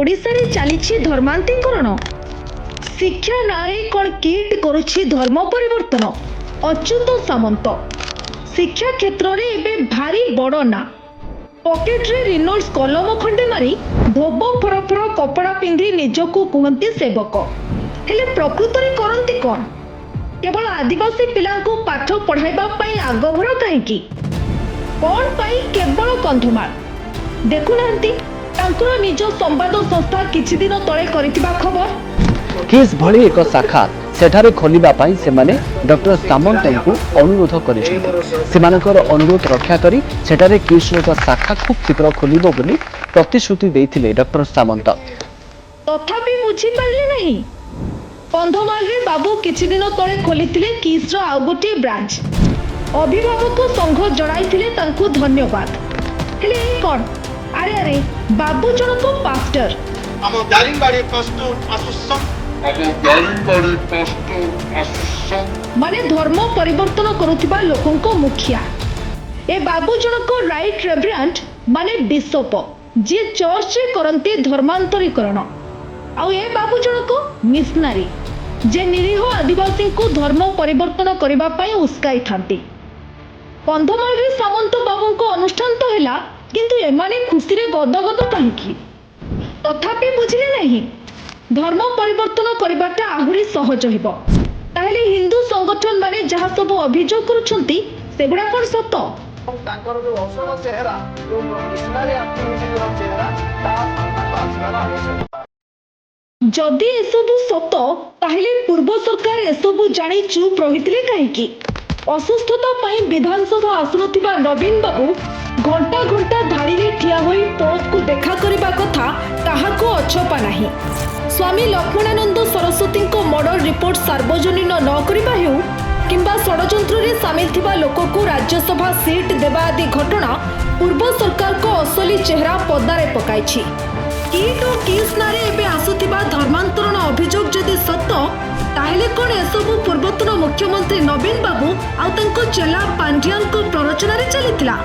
ओडिशा रे चली धर्मांतरीकरण। शिक्षा नारे कौन किट करुछि धर्म परिवर्तन। अच्युत सामंत शिक्षा क्षेत्र रे एबे भारी बड़ ना। पॉकेट रे रिनोल्ड्स कलम खंडे मारी धोब फरफर कपड़ा पिंधि निजको कुहंती सेवक। हेले प्रकृत रे करंती कोन? केवल आदिवासी पिला को पाठ पढ़ाइबा पई आगभर काहेकि? कौन पाई केवल कंधमाल? देखु नांती तांकर निज संवाद संस्था किछि दिन तळे करितिबा खबर। किस भली एक शाखा सेठारे खोलिबा पाई से माने डॉक्टर सामंत को अनुरोध कर अनुरोध रक्षा करी सेठारे किस एक शाखा खूब शीघ्र खोलिबो बोली प्रतिश्रुति देथिले डॉक्टर सामंत। तथापि बुझी पारले नहीं। कंधमाल रे बाबू किछि दिन तळे खोलितिले किस रो आ गोटे ब्रांच। अभिभावक संघ जणाइथिले तांको धन्यवाद। हेले ए कोन? अरे बाबू जनक पास्टर हम दारिंगबाड़ी पास्टर माने धर्म परिवर्तन करुथिबा लोकंको मुखिया। ए बाबू जनक राइट रेवरेंट माने बिशप जे चर्च रे करंती धर्मांतरीकरण। आ ए बाबू जनक मिशनरी जे निरीह आदिवासी को धर्म परिवर्तन करबा पई उस्काई थांती। कंधमाल रे सामंत बाबू को अनुष्ठान तो हैला किंतु एमाने खुशी रे गदगद काहेकि? तथापि बुझिले नहीं। धर्म परिवर्तन करबाटा आहुरी सहज हेबो। ताहेले हिंदू संगठन माने जहा सब अभियोग करूछंती सेगुडा कोन सत? तांकर जो असल चेहरा जो मिशनरी एक्टिविटी रो चेहरा ता जदि एसबु सत ताहेले पूर्व सरकार एसबु जानी चुप रहितिले काहेकि? असुस्थता पई विधानसभा आसुनथिबा नवीन बाबू घंटा घंटा धाड़ी रे ठिया होई पोप को देखा करिबा कथा काहाको अछपा नाही। स्वामी लक्ष्मणानंद सरस्वती को मर्डर रिपोर्ट सार्वजनीन न करिबा हेउ किंबा षडयंत्र रे शामिल थिबा लोक को राज्यसभा सीट देबा आदि घटना पूर्व सरकार को असली चेहरा पदारे पकाइछि। किट और किस नारे एबे आसुथिबा धर्मांतरण अभियोग जदि सत ताहेले कोन एसबु पूर्वतन मुख्यमंत्री नवीन बाबू आ तांको चेला पांड्यान को प्ररोचना रे चलिथिला?